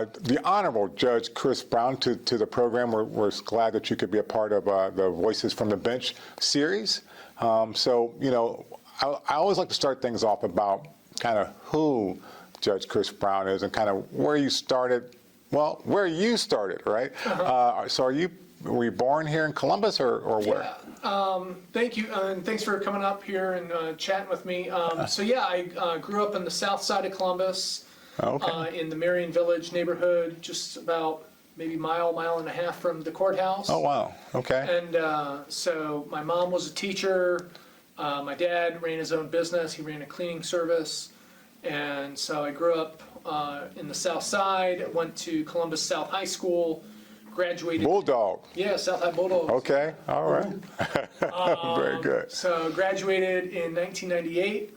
the Honorable Judge Chris Brown to the program. We're glad that you could be a part of the Voices from the Bench series. So, you know, I always like to start things off about kind of who Judge Chris Brown is and kind of where you started. Well, where you started, right? So were you born here in Columbus or where? Yeah. Thank you, and thanks for coming up here and chatting with me. So yeah, I grew up in the south side of Columbus, in the Marion Village neighborhood, just about maybe mile and a half from the courthouse. Oh, wow. Okay. And so my mom was a teacher. My dad ran his own business. He ran a cleaning service. And so I grew up in the south side, went to Columbus South High School, graduated. Bulldog. Yeah, South High Bulldogs. Okay, all right. Very good. So graduated in 1998.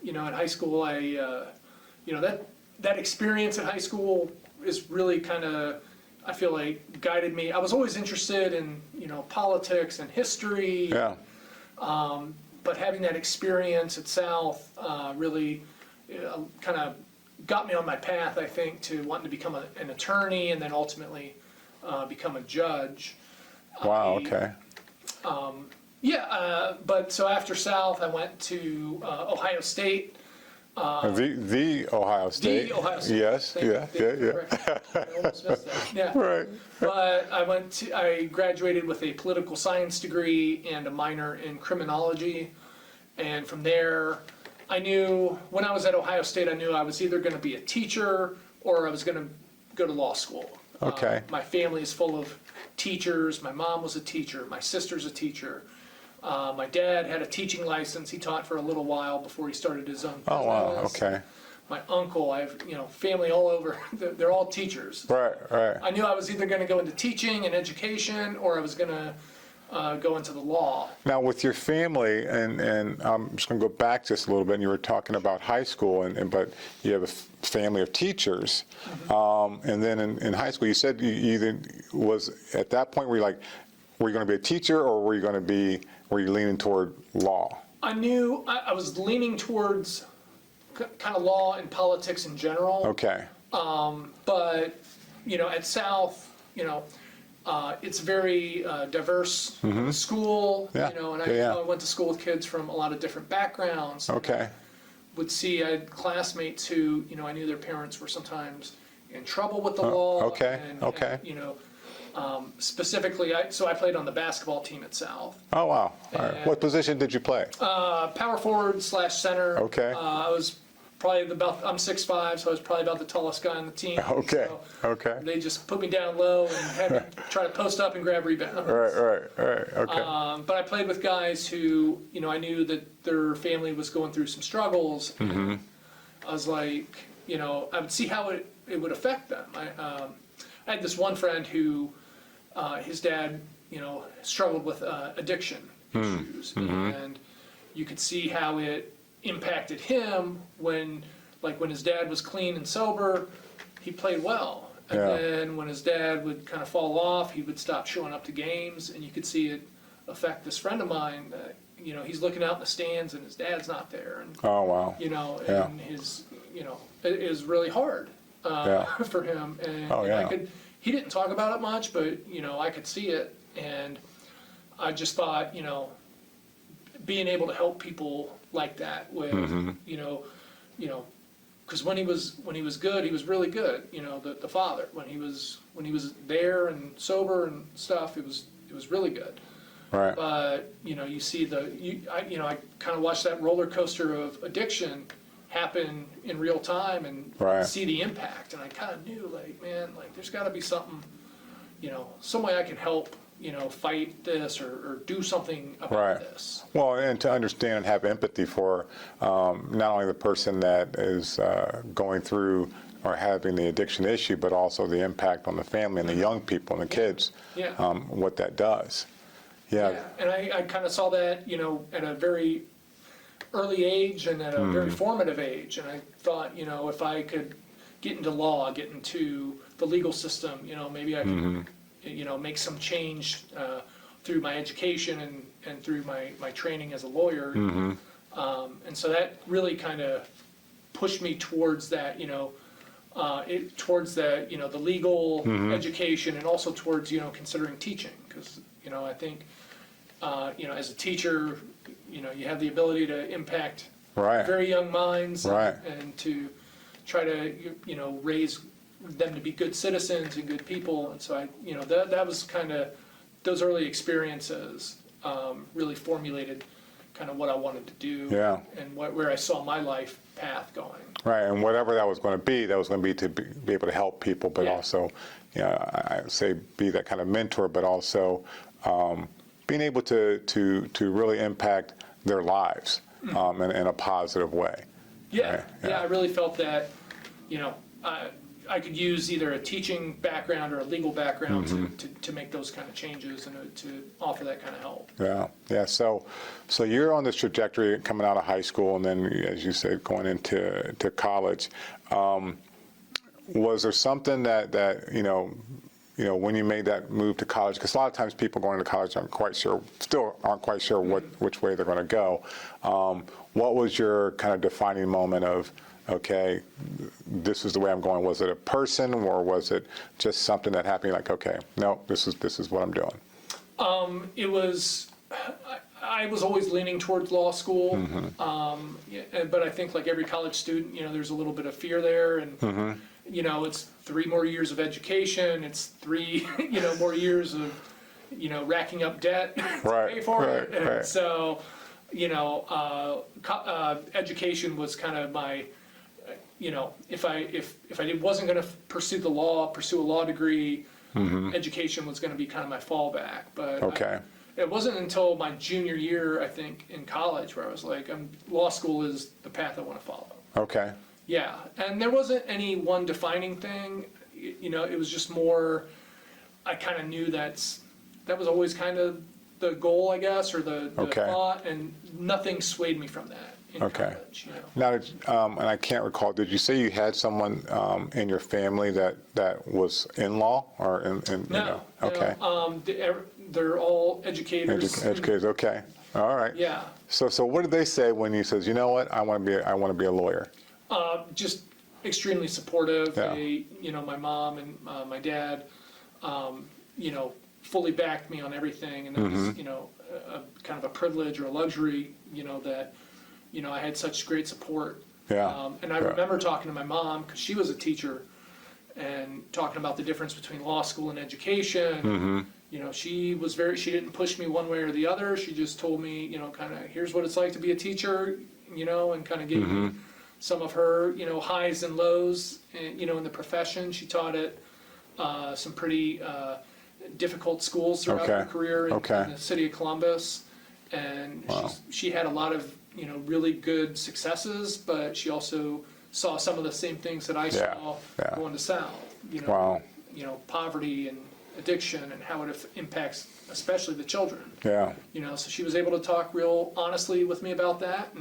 You know, in high school, you know, that experience in high school is really kind of, I feel like, guided me. I was always interested in, you know, politics and history. Yeah. But having that experience at South really kind of got me on my path, I think, to wanting to become an attorney and then ultimately become a judge. Wow, okay. Yeah, but so after South, I went to Ohio State. The Ohio State. The Ohio State. Yes, yeah. I almost missed that. Yeah. Right. But I graduated with a political science degree and a minor in criminology. And from there, I knew, when I was at Ohio State, I knew I was either going to be a teacher or I was going to go to law school. Okay. My family is full of teachers. My mom was a teacher. My sister's a teacher. My dad had a teaching license. He taught for a little while before he started his own business. Oh, wow, okay. My uncle, I have, you know, family all over. They're all teachers. Right, right. I knew I was either going to go into teaching and education or I was going to go into the law. Now, with your family, and I'm just going to go back just a little bit, and you were talking about high school, but you have a family of teachers. And then in high school, you said you either was, at that point, were you going to be a teacher, or were you leaning toward law? I knew I was leaning towards kind of law and politics in general. Okay. But, you know, at South, you know, it's very diverse school, Yeah. you know, and Yeah. I went to school with kids from a lot of different backgrounds. Okay. I had classmates who, you know, I knew their parents were sometimes in trouble with the law. Okay, okay. And, you know, specifically, I played on the basketball team at South. Oh, wow. All right. What position did you play? Power forward / center. Okay. I was probably I'm 6'5", so I was probably about the tallest guy on the team. Okay, So okay. they just put me down low and had me try to post up and grab rebounds. Right, okay. But I played with guys who, you know, I knew that their family was going through some struggles. And I was like, you know, I would see how it would affect them. I had this one friend who, his dad, you know, struggled with addiction issues. And you could see how it impacted him when his dad was clean and sober, he played well. And then when his dad would kind of fall off, he would stop showing up to games, and you could see it affect this friend of mine that, you know, he's looking out in the stands and his dad's not there. And, Oh, wow. you know, and it is really hard for him. And he didn't talk about it much, but, you know, I could see it. And I just thought, you know, being able to help people like that with, you know, because when he was good, he was really good. You know, the father, when he was there and sober and stuff, it was really good. Right. But you know, you see I kind of watched that roller coaster of addiction happen in real time and see the impact, and I kind of knew, like, man, like there's got to be something, you know, some way I can help, you know, fight this or do something about this. Well, and to understand and have empathy for not only the person that is going through or having the addiction issue, but also the impact on the family and the young people and the kids, what that does. Yeah. And I kind of saw that, you know, at a very early age and at a very formative age. And I thought, you know, if I could get into law, get into the legal system, you know, maybe I could, you know, make some change through my education and through my training as a lawyer. And so that really kind of pushed me towards that, you know, towards the, the legal education, and also towards, considering teaching. Because, I think, as a teacher, you have the ability to impact Right. very young minds, Right. and to try to, raise them to be good citizens and good people. And so that was kind of, those early experiences really formulated kind of what I wanted to do, Yeah. and where I saw my life path going. Right, and whatever that was going to be to be able to help people, but Yeah. also, I say be that kind of mentor, but also being able to really impact their lives in a positive way. Yeah, Right, yeah, yeah. I really felt that, I could use either a teaching background or a legal background to make those kind of changes and to offer that kind of help. Yeah, yeah. So you're on this trajectory coming out of high school, and then, as you said, going into college. Was there something that when you made that move to college? Because a lot of times people going to college still aren't quite sure which way they're going to go. What was your kind of defining moment of, okay, this is the way I'm going? Was it a person, or was it just something that happened? Like, okay, no, this is what I'm doing. It was, I was always leaning towards law school, but I think like every college student, there's a little bit of fear there, and it's 3 more years of education, it's 3 more years of racking up debt to pay for it, and right. so education was kind of my, if I wasn't going to pursue a law degree, education was going to be kind of my fallback. But Okay. it wasn't until my junior year, I think, in college, where I was like, law school is the path I want to follow. Okay. Yeah, and there wasn't any one defining thing. It was just more, I kind of knew that was always kind of the goal, I guess, or the Okay. thought, and nothing swayed me from that in Okay. college. Now, and I can't recall, did you say you had someone in your family that was in law, or in No, Okay. no, they're all educators. Educators. Okay. All right. Yeah, So what did they say when you says, you know what, I want to be a lawyer? just extremely supportive. Yeah. They, my mom and my dad, fully backed me on everything, and it was, a kind of a privilege or a luxury, that, I had such great support. Yeah. And I Yeah. remember talking to my mom, because she was a teacher, and talking about the difference between law school and education. She didn't push me one way or the other. She just told me, kind of, here's what it's like to be a teacher, and kind of gave me some of her, highs and lows, in the profession. She taught at some pretty difficult schools throughout her career in the city of Columbus. And she had a lot of, really good successes, but she also saw some of the same things that I saw going to South. Poverty and addiction, and how it impacts especially the children. Yeah. So she was able to talk real honestly with me about that,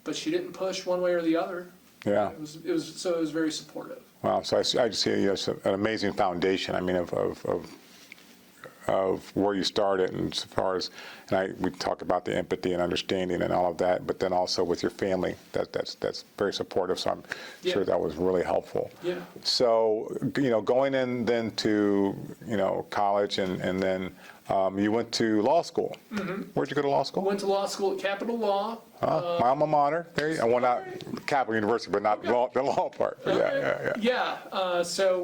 but she didn't push one way or the other. Yeah. It was very supportive. Wow. So I just see it's an amazing foundation. I mean, of where you started, and as far as, we talk about the empathy and understanding and all of that, but then also with your family, that's very supportive. So I'm sure that was really helpful. Yeah. So going in then to college, and then you went to law school. Where'd you go to law school? Went to law school at Capital Law. My alma mater. There you go. Well, not Capital University, but not the law part. But Yeah. So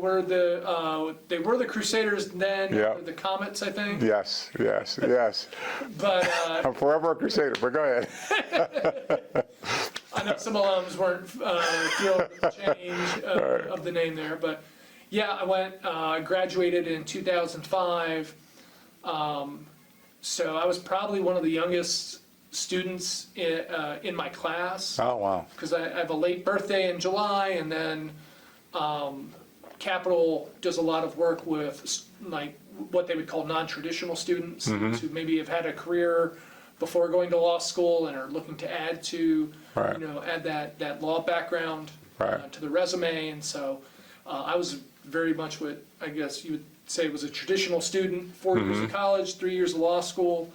they were the Crusaders then, Yeah. or the Comets, I think. Yes. But I'm forever a Crusader, but go ahead. I know some alums weren't thrilled with the change of the name there, but yeah, I went, graduated in 2005. So I was probably one of the youngest students in my class. Oh, wow. Because I have a late birthday in July, and then Capital does a lot of work with like what they would call non-traditional students, who maybe have had a career before going to law school and are looking to add to, add that law background to the resume. And so I was very much what I guess you would say was a traditional student, 4 years of college, 3 years of law school.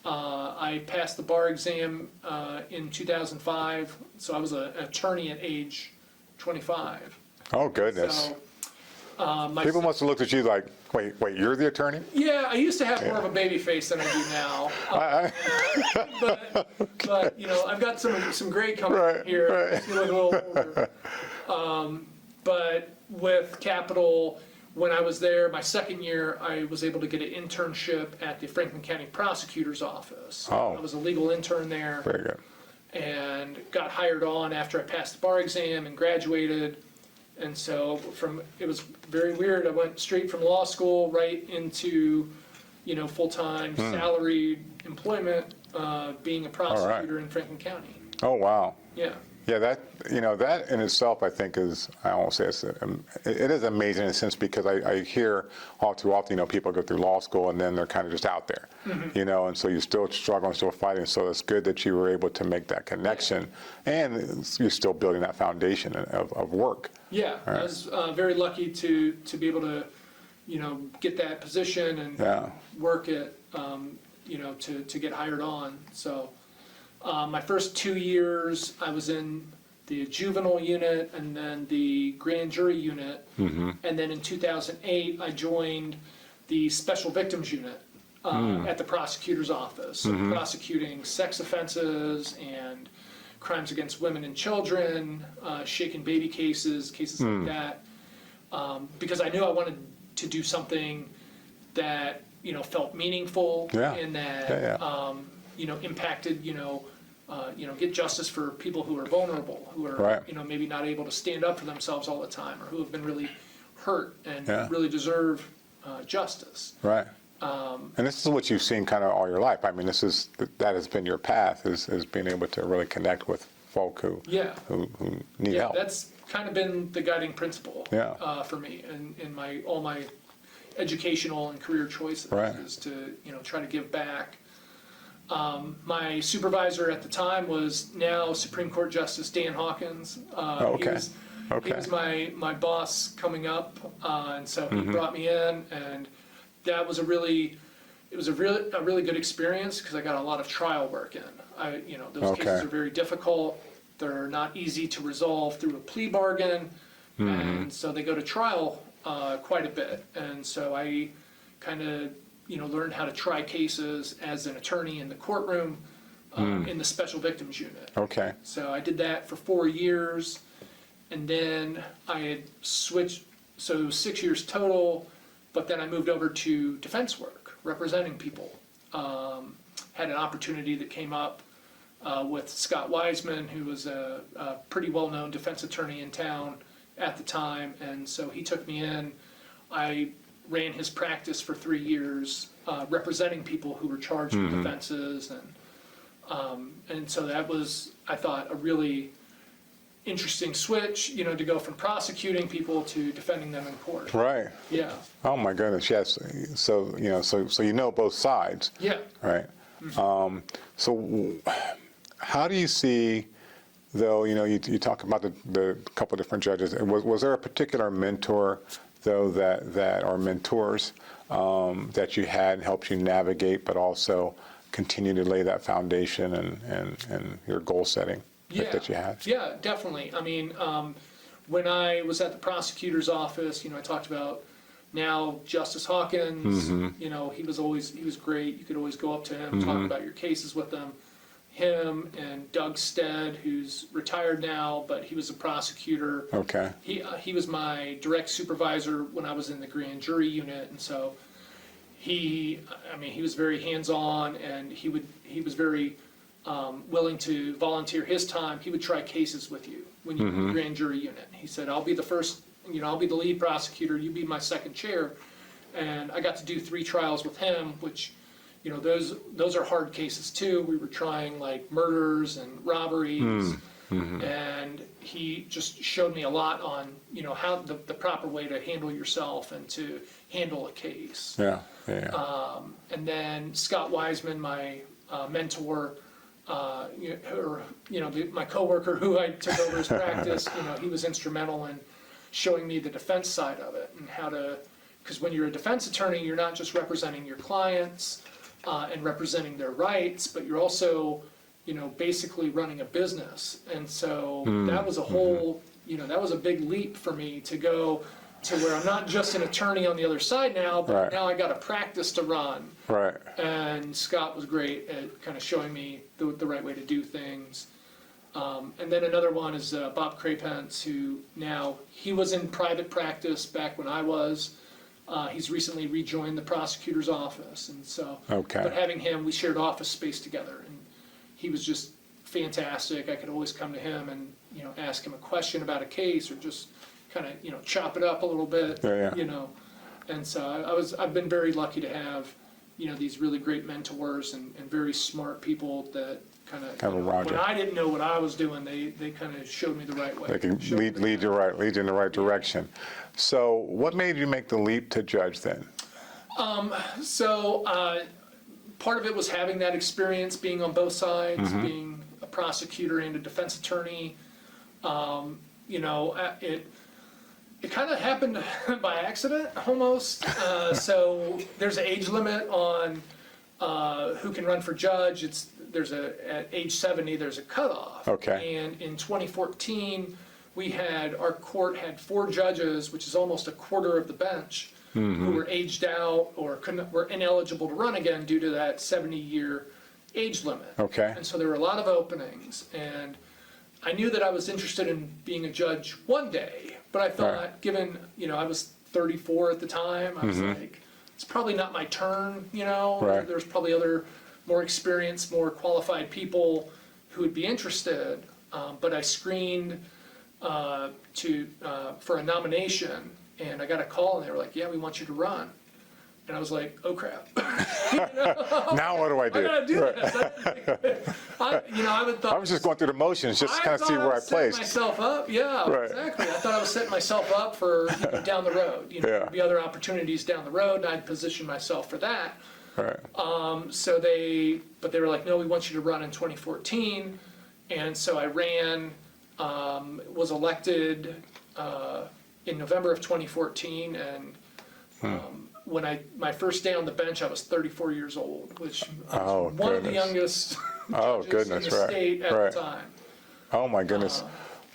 I passed the bar exam in 2005, so I was an attorney at age 25. Oh, goodness. So, my People must have looked at you like, wait, you're the attorney? yeah, I used to have more of a baby face than I do now. But you know, I've got some gray coming Right, here. right. It's gonna look a little older. But with Capital, when I was there, my second year, I was able to get an internship at the Franklin County Prosecutor's Office. Oh. I was a legal intern there. Very good. And got hired on after I passed the bar exam and graduated. And so it was very weird. I went straight from law school right into, you know, full-time salaried employment, being a prosecutor in Franklin County. Oh, wow. Yeah. Yeah, that in itself, I think I won't say it is amazing in a sense, because I hear all too often, people go through law school and then they're kind of just out there, and so you're still struggling, still fighting. So it's good that you were able to make that connection, and you're still building that foundation of work. Yeah, I was very lucky to be able to, get that position and work it, to get hired on. So. My first 2 years, I was in the juvenile unit and then the grand jury unit. And then in 2008, I joined the special victims unit at the prosecutor's office, prosecuting sex offenses and crimes against women and children, shaken baby cases like that. Because I knew I wanted to do something that, felt meaningful and that, impacted, get justice for people who are vulnerable, who are, maybe not able to stand up for themselves all the time, or who have been really hurt and really deserve justice. Right. And this is what you've seen kind of all your life. I mean, that has been your path, is being able to really connect with folk who need help. That's kind of been the guiding principle for me in all my educational and career choices, is to try to give back. My supervisor at the time was now Supreme Court Justice Dan Hawkins. He was my boss coming up, and so he brought me in, and that was a really good experience, because I got a lot of trial work in. Those cases are very difficult. They're not easy to resolve through a plea bargain, and so they go to trial quite a bit. And so I kind of learned how to try cases as an attorney in the courtroom in the special victims unit. Okay. So I did that for 4 years, and then I had switched, so 6 years total, but then I moved over to defense work, representing people. Had an opportunity that came up with Scott Wiseman, who was a pretty well-known defense attorney in town at the time, and so he took me in. I ran his practice for 3 years, representing people who were charged with offenses, and so that was, I thought, a really interesting switch, to go from prosecuting people to defending them in court. Right. Yeah. Oh my goodness, yes. So both sides. Yeah. Right. So how do you see, though? You talk about the couple different judges. Was there a particular mentor, though, that or mentors that you had and helped you navigate, but also continue to lay that foundation and your goal setting that you had? Yeah, definitely. I mean, when I was at the prosecutor's office, I talked about now Justice Hawkins. He was great. You could always go up to him, talk about your cases with him. Him and Doug Stead, who's retired now, but he was a prosecutor. Okay. He was my direct supervisor when I was in the grand jury unit, and so he was very hands-on, and he was very willing to volunteer his time. He would try cases with you when you were in the grand jury unit. He said, "I'll be the first, I'll be the lead prosecutor. You be my second chair," and I got to do 3 trials with him, which. Those are hard cases too. We were trying like murders and robberies, and he just showed me a lot on how the proper way to handle yourself and to handle a case. Yeah. And then Scott Wiseman, my mentor, my coworker who I took over his practice, he was instrumental in showing me the defense side of it and how to, because when you're a defense attorney, you're not just representing your clients. And representing their rights, but you're also, basically running a business. And so that was a whole that was a big leap for me to go to where I'm not just an attorney on the other side now, but Right. now I got a practice to run. Right. And Scott was great at kind of showing me the right way to do things. And then another one is Bob Crapence, who now, he was in private practice back when I was. He's recently rejoined the prosecutor's office, and so. Okay. But having him, we shared office space together, and he was just fantastic. I could always come to him and, ask him a question about a case, or just kind of, chop it up a little bit. Yeah. And so I've been very lucky to have, these really great mentors and very smart people that kind of, around when you. I didn't know what I was doing, they kind of showed me the right way. They can Showed me lead you in the right direction. So what made you make the leap to judge then? So part of it was having that experience, being on both sides, being a prosecutor and a defense attorney. It kind of happened by accident, almost. So there's an age limit on who can run for judge. At age 70, there's a cutoff. Okay. And in 2014, our court had 4 judges, which is almost a quarter of the bench, who were aged out or were ineligible to run again due to that 70-year age limit. Okay. And so there were a lot of openings, and I knew that I was interested in being a judge one day, but I thought, Right. given, I was 34 at the time, I was like, it's probably not my turn, Right. There's probably other more experienced, more qualified people who would be interested, but I screened for a nomination, and I got a call, and they were like, yeah, we want you to run. And I was like, oh crap. Now what do I do? I gotta do this. I would thought. I was just going through the motions, just to kind of see where I setting placed. myself up, yeah, Right. exactly. I thought I was setting myself up for down the road. Yeah. There'd be other opportunities down the road, and I'd position myself for that. Right. But they were like, no, we want you to run in 2014, and so I ran, was elected in November of 2014, and when my first day on the bench, I was 34 years old, which was one of the goodness. youngest Oh, judges goodness, in the right, state at right. the time. Oh, my goodness.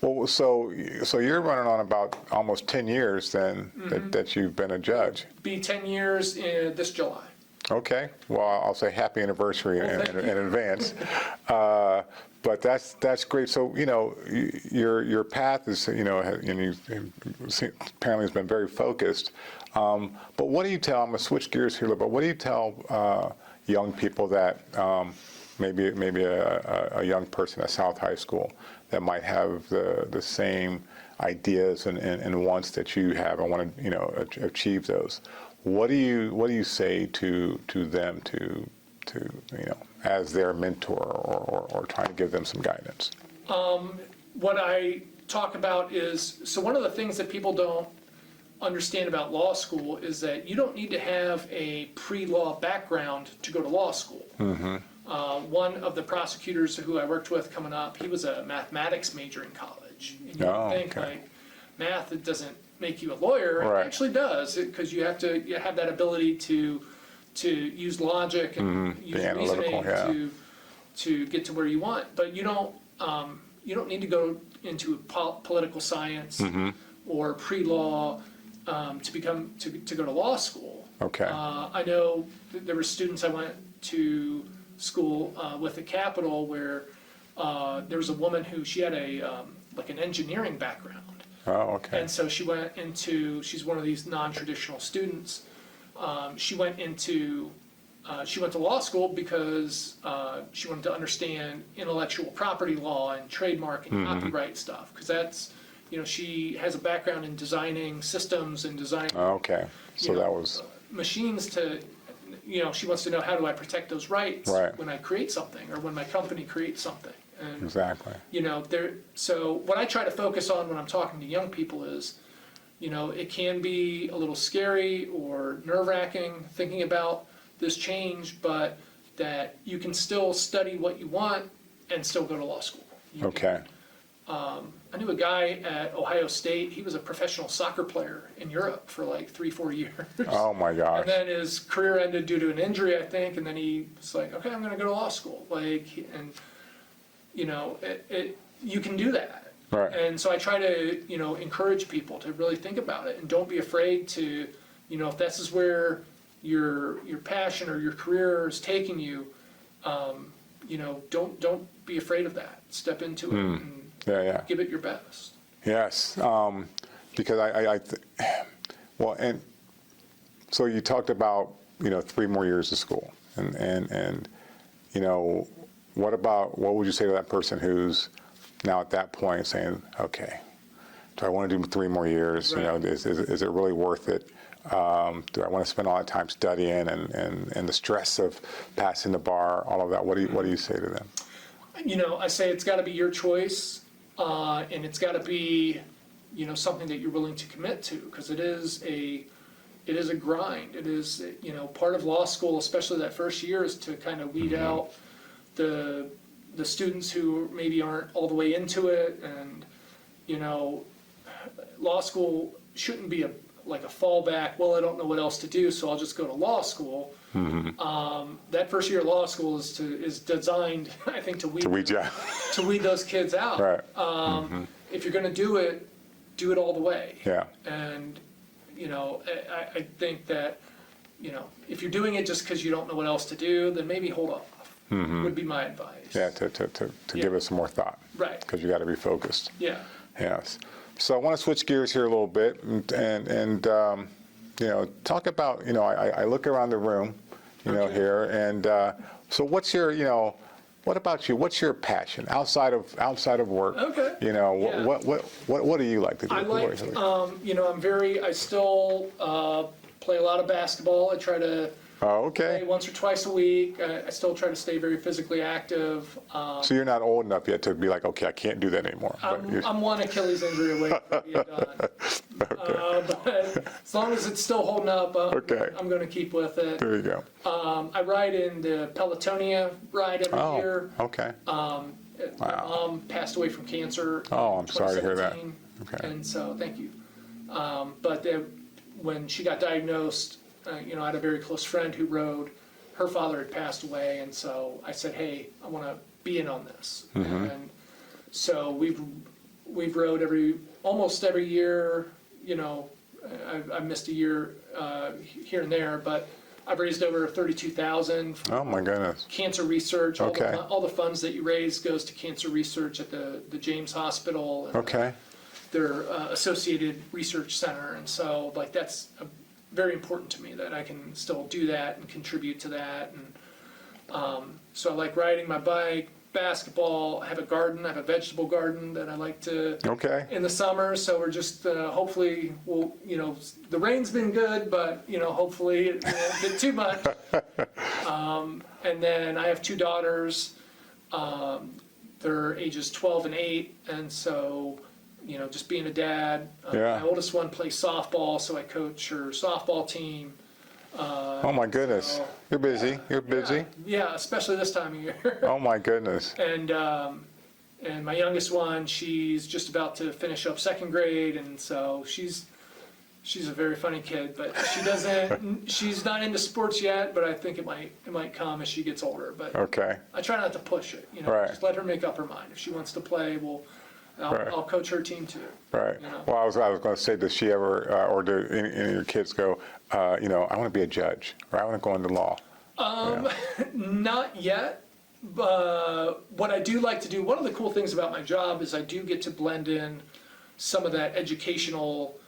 Well, so you're running on about almost 10 years then that you've been a judge. Be 10 years in this July. Okay. Well, I'll say happy anniversary in advance. But that's great. So, your path is, apparently has been very focused. But what do you tell, I'm going to switch gears here a little bit, what do you tell young people that, maybe a young person at South High School that might have the same ideas and wants that you have and want to, achieve those? What do you say to them to as their mentor or trying to give them some guidance? What I talk about is, so one of the things that people don't understand about law school is that you don't need to have a pre-law background to go to law school. One of the prosecutors who I worked with coming up, he was a mathematics major in college. And you would think, like, math, it doesn't make you a lawyer. Right. It actually does, because you have that ability to use logic and use reasoning to get to where you want. But you don't need to go into political science or pre-law to go to law school. Okay. I know there were students I went to school with at Capitol where there was a woman who she had an engineering background. Oh, okay. And so she went into, she's one of these non-traditional students. She went to law school because she wanted to understand intellectual property law and trademark and copyright stuff. Because that's, she has a background in designing systems and designing Okay. So that was machines to, she wants to know, how do I protect those rights Right. when I create something or when my company creates something. And, exactly. so what I try to focus on when I'm talking to young people is, it can be a little scary or nerve-wracking thinking about this change, but that you can still study what you want and still go to law school. Okay. I knew a guy at Ohio State, he was a professional soccer player in Europe for like 3-4 years. Oh my gosh. And then his career ended due to an injury, I think, and then he was like, okay, I'm gonna go to law school. You can do that. Right. And so I try to, encourage people to really think about it and don't be afraid to, if this is where your passion or your career is taking you, don't be afraid of that. Step into it and Yeah. give it your best. Yes. Because well, and so you talked about, 3 more years of school, and what would you say to that person who's now at that point saying, okay, do I want to do 3 more years? Right. Is it really worth it? Do I want to spend all that time studying and the stress of passing the bar, all of that? What do you say to them? I say it's got to be your choice, and it's got to be, something that you're willing to commit to, because it is a grind. It is, part of law school, especially that first year, is to kind of weed out the students who maybe aren't all the way into it, and law school shouldn't be a fallback. Well, I don't know what else to do, so I'll just go to law school. That first year of law school is designed, I think, to weed those kids out. Right. If you're going to do it all the way. Yeah. And I think that if you're doing it just because you don't know what else to do, then maybe hold off. Would be my advice. Yeah. To give it some more thought. Right. Because you got to be focused. Yeah. Yes. So I want to switch gears here a little bit and talk about, I look around the room, Okay. here, and so what's your, what about you? What's your passion outside of work? Okay. Yeah. What do you like to do? I still play a lot of basketball. I try to Oh, play okay. once or twice a week. I still try to stay very physically active. So you're not old enough yet to be like, okay, I can't do that anymore. I'm one Achilles injury away from being done. But as long as it's still holding up, Okay. I'm going to keep with it. There you go. I ride in the Pelotonia ride every year. Okay. My mom passed away from cancer. Oh, in I'm sorry to hear that. 2017, Okay. And so, thank you. But when she got diagnosed, I had a very close friend who rode. Her father had passed away, and so I said, "Hey, I want to be in on this." And so we've rode almost every year. I missed a year here and there, but I've raised over $32,000 for Oh my goodness. cancer research. Okay. All the funds that you raise goes to cancer research at the James Hospital and Okay. their associated research center, and so that's very important to me that I can still do that and contribute to that. And so I like riding my bike, basketball. I have a garden. I have a vegetable garden that I like to Okay. in the summer. So we're just hopefully the rain's been good, but hopefully it won't get too much. And then I have 2 daughters. They're ages 12 and 8, and so just being a dad. Yeah. My oldest one plays softball, so I coach her softball team. Oh my goodness. so- You're busy. You're busy. Yeah, especially this time of year. Oh my goodness. And my youngest one, she's just about to finish up 2nd grade, and so she's a very funny kid, but she's not into sports yet, but I think it might come as she gets older. But Okay. I try not to push it, Right. just let her make up her mind. If she wants to play, Right. I'll coach her team too. Right. You know. Well, I was going to say, does she ever, or do any of your kids go, I want to be a judge, or I want to go into law? Not yet, but what I do like to do, one of the cool things about my job is I do get to blend in some of that educational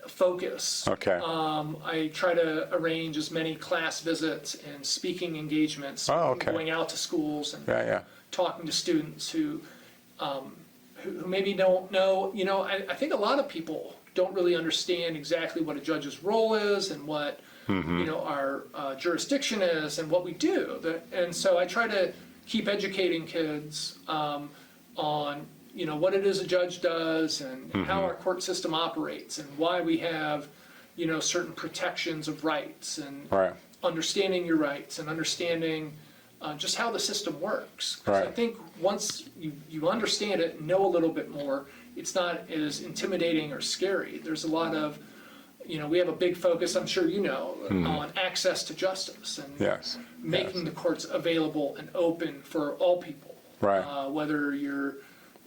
focus. Okay. I try to arrange as many class visits and speaking engagements, Oh, okay. going out to schools and Yeah. talking to students who maybe don't know. I think a lot of people don't really understand exactly what a judge's role is and what our jurisdiction is and what we do. And so I try to keep educating kids on what it is a judge does and how our court system operates and why we have certain protections of rights and Right. understanding your rights and understanding just how the system works. 'Cause I Right. think once you understand it and know a little bit more, it's not as intimidating or scary. There's a lot of, we have a big focus, I'm sure on access to justice and Yes. making the courts available and open for all people. Right. Whether you're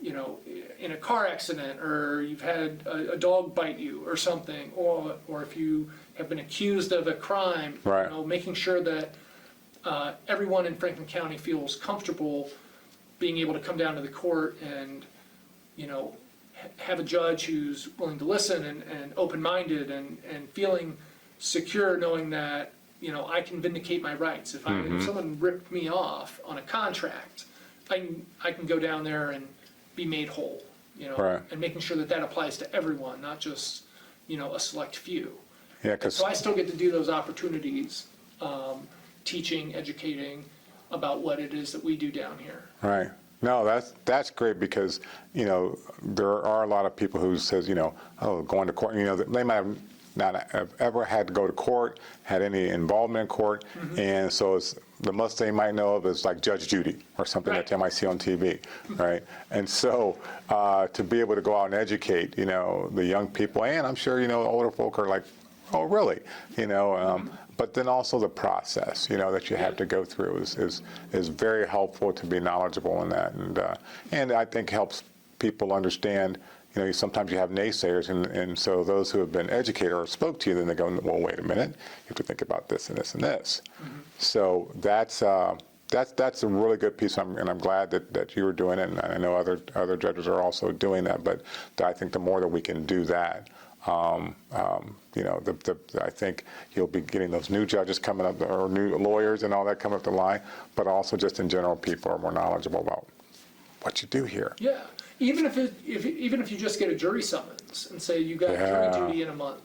in a car accident, or you've had a dog bite you or something, or if you have been accused of a crime, Right. making sure that everyone in Franklin County feels comfortable being able to come down to the court and, have a judge who's willing to listen and open-minded and feeling secure, knowing that, I can vindicate my rights. If someone ripped me off on a contract, I can go down there and be made whole, Right. and making sure that that applies to everyone, not just, a select few. Yeah, because So I still get to do those opportunities, teaching, educating about what it is that we do down here. right. No, that's great because there are a lot of people who says going to court. They might have not have ever had to go to court, had any involvement in court, and so it's the most they might know of is like Judge Judy or something Right. that they might see on TV, right? And so to be able to go out and educate, the young people, and I'm sure older folk are like, oh, really, But then also the process, that you have to go through is very helpful to be knowledgeable in that, and I think helps people understand. Sometimes you have naysayers, and so those who have been educated or spoke to you, then they go, well, wait a minute, you have to think about this and this and this. So that's a really good piece, and I'm glad that you were doing it, and I know other judges are also doing that. But I think the more that we can do that, I think you'll be getting those new judges coming up, or new lawyers and all that coming up the line. But also, just in general, people are more knowledgeable about what you do here. Yeah, even if you just get a jury summons and say you got Yeah. jury duty in a month,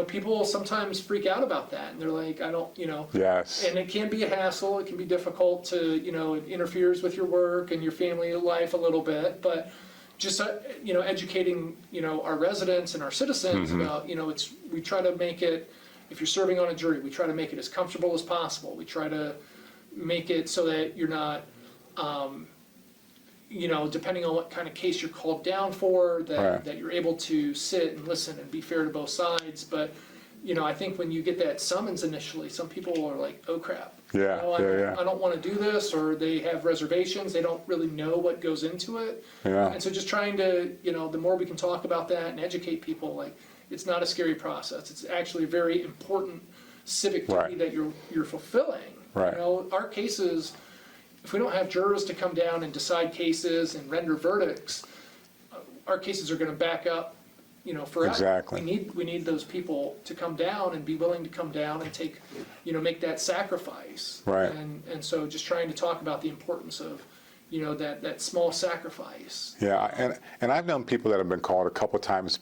people sometimes freak out about that, and they're like, I don't, Yes. and it can be a hassle. It can be difficult to, it interferes with your work and your family life a little bit, but just educating our residents and our citizens about we try to make it, if you're serving on a jury, we try to make it as comfortable as possible. We try to make it so that you're not depending on what kind of case you're called down for, Right. that you're able to sit and listen and be fair to both sides. But I think when you get that summons initially, some people are like, oh crap, Yeah, yeah. I don't want to do this, or they have reservations, they don't really know what goes into it. Yeah. And so just trying to, the more we can talk about that and educate people, like, it's not a scary process. It's actually a very important civic duty Right. that you're fulfilling. Right. Our cases, if we don't have jurors to come down and decide cases and render verdicts, our cases are going to back up, forever. Exactly. We need those people to come down and be willing to come down and take, make that sacrifice. Right. And so just trying to talk about the importance of, that small sacrifice. Yeah, and I've known people that have been called a couple times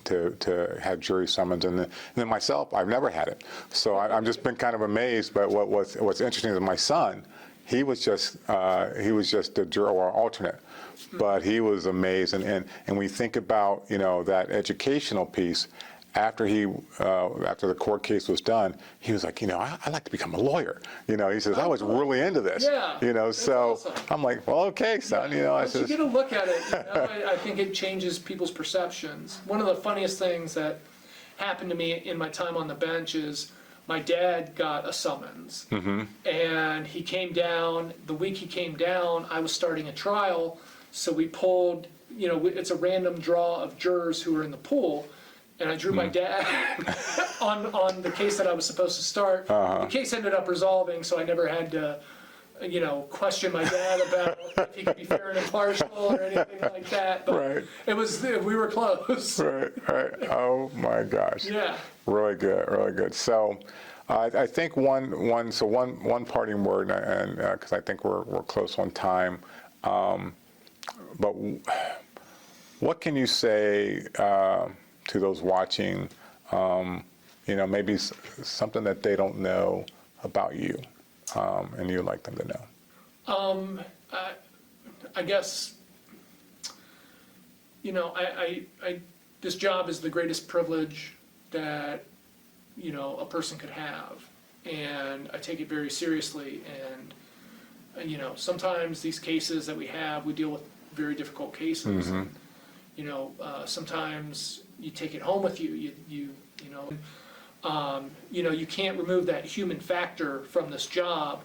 to have jury summons, and then myself, I've never had it. So I've just been kind of amazed. But what's interesting is my son, he was just a juror or alternate, but he was amazed. And we think about that educational piece. After the court case was done, he was like, I'd like to become a lawyer. He says, I was really into this. Yeah, So awesome. I'm like, well, okay, son. I Once you says, get a look at it, I think it changes people's perceptions. One of the funniest things that happened to me in my time on the bench is my dad got a summons, and he came down. The week he came down, I was starting a trial, so we pulled. It's a random draw of jurors who were in the pool. And I drew my dad on the case that I was supposed to start. The case ended up resolving, so I never had to, question my dad about if he could be fair and impartial or anything like that. But Right. we were close. Right. Oh my gosh. Yeah. Really good, really good. So, I think one parting word, and because I think we're close on time, but what can you say to those watching? Maybe something that they don't know about you, and you'd like them to know. I guess, this job is the greatest privilege that, a person could have. And I take it very seriously. And, sometimes these cases that we deal with very difficult cases. And, sometimes you take it home with you. You can't remove that human factor from this job.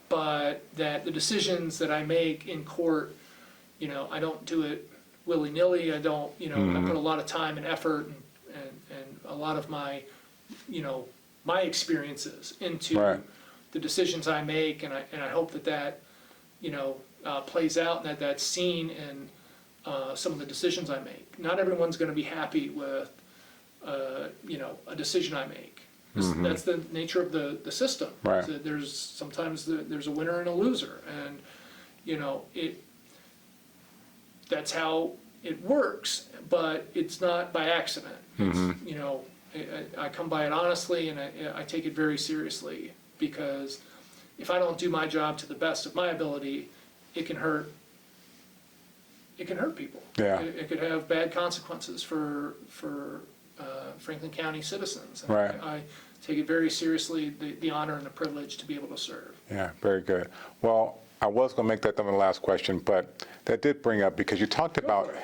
But that the decisions that I make in court, I don't do it willy-nilly. I don't, I put a lot of time and effort and a lot of my, my experiences into Right. the decisions I make, and I hope that plays out and that's seen in some of the decisions I make. Not everyone's going to be happy with, a decision I make. That's the nature of the system. Right. So there's a winner and a loser, and that's how it works. But it's not by accident. I come by it honestly, and I take it very seriously, because if I don't do my job to the best of my ability, it can hurt. It can hurt people. Yeah. It could have bad consequences for Franklin County citizens. And Right. I take it very seriously, the honor and the privilege to be able to serve. Yeah, very good. Well, I was going to make that the last question, but that did bring up, because you talked about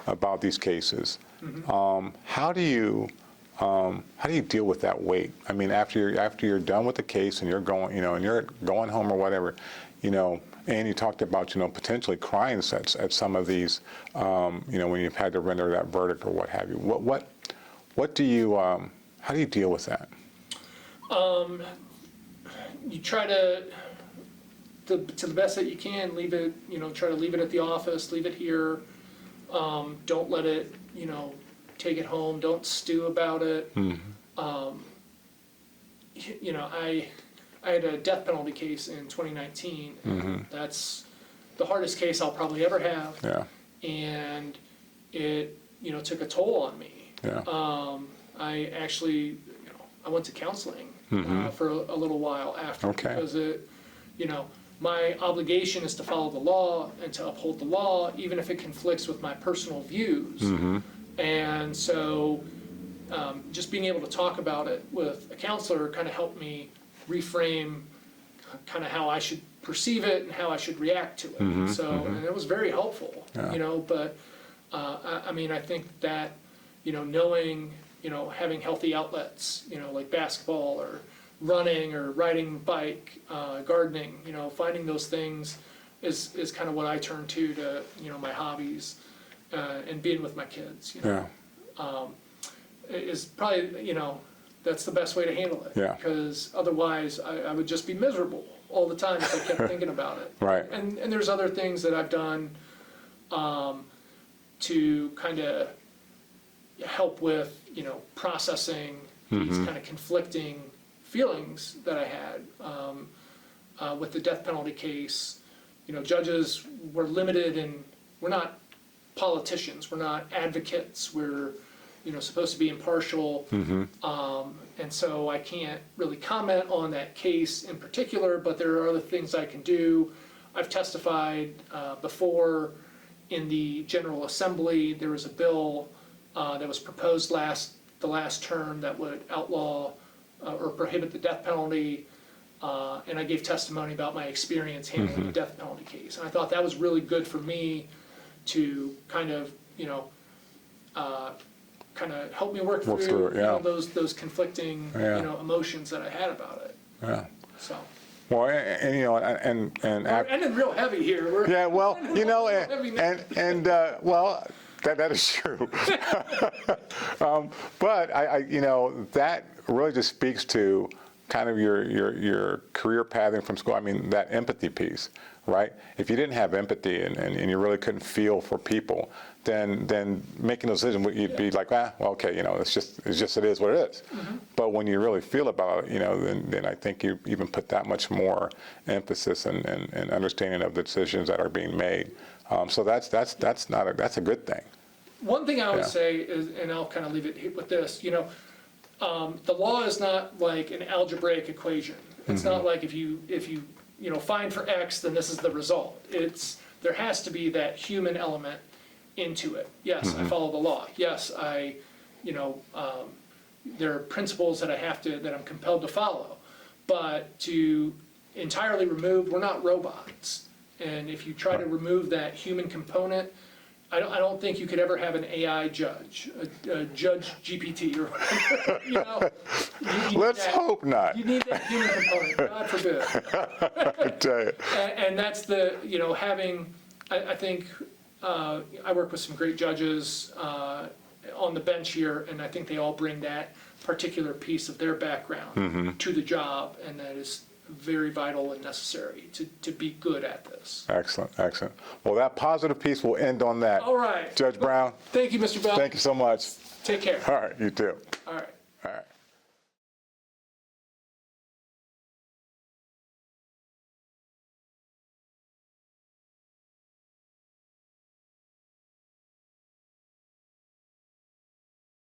about these cases. How do you deal with that weight? I mean, after you're done with the case and you're going, and you're going home or whatever, and you talked about, potentially crying at some of these, when you've had to render that verdict or what have you. What do you, how do you deal with that? You try to the best that you can, leave it, try to leave it at the office, leave it here. Don't let it, take it home. Don't stew about it. I had a death penalty case in 2019. And that's the hardest case I'll probably ever have. Yeah. And it, took a toll on me. Yeah. I actually, I went to counseling for a little while after, Okay. because my obligation is to follow the law and to uphold the law, even if it conflicts with my personal views. And so just being able to talk about it with a counselor kind of helped me reframe kind of how I should perceive it and how I should react to it. And it was very helpful, but I think that, knowing, having healthy outlets, like basketball or running or riding a bike, gardening, finding those things is kind of what I turn to, my hobbies, and being with my kids, Yeah. Is probably, that's the best way to handle it. Yeah. Because otherwise I would just be miserable all the time if I kept thinking about it. Right. And there's other things that I've done to kind of help with, processing these kind of conflicting feelings that I had with the death penalty case. Judges were limited, and we're not politicians, we're not advocates, we're supposed to be impartial, and so I can't really comment on that case in particular, but there are other things I can do. I've testified before in the General Assembly. There was a bill that was proposed the last term that would outlaw or prohibit the death penalty, and I gave testimony about my experience handling the death penalty case. And I thought that was really good for me to kind of, help me work through it, yeah. those conflicting Yeah. emotions that I had about it. Yeah. So. Well, and We're ending real heavy here. yeah, well, Heavy now. well, that is true. But I that really just speaks to kind of your career pathing from school. I mean, that empathy piece, right? If you didn't have empathy and you really couldn't feel for people, then making those decisions, you'd be like, well, okay, it is what it is. But when you really feel about it, then I think you even put that much more emphasis and understanding of the decisions that are being made. So that's a good thing. One thing I would Yeah. say is, and I'll kind of leave it with this, the law is not like an algebraic equation. It's not like if you find for X, then this is the result. There has to be that human element into it. Yes, I follow the law. Yes, there are principles that I'm compelled to follow. But to entirely remove, we're not robots. And if you try to remove that human component, I don't think you could ever have an AI judge, a judge GPT or whatever, you know? You need Let's that- hope not. You need that human component, God forbid. I tell you. And that's the, you know, having, I think, I work with some great judges on the bench here, and I think they all bring that particular piece of their background to the job, and that is very vital and necessary to be good at this. Excellent, excellent. Well, that positive piece will end on that. All right. Judge Brown, Thank you, Mr. Bell. thank you so much. Take care. All right, you too. All right. All right.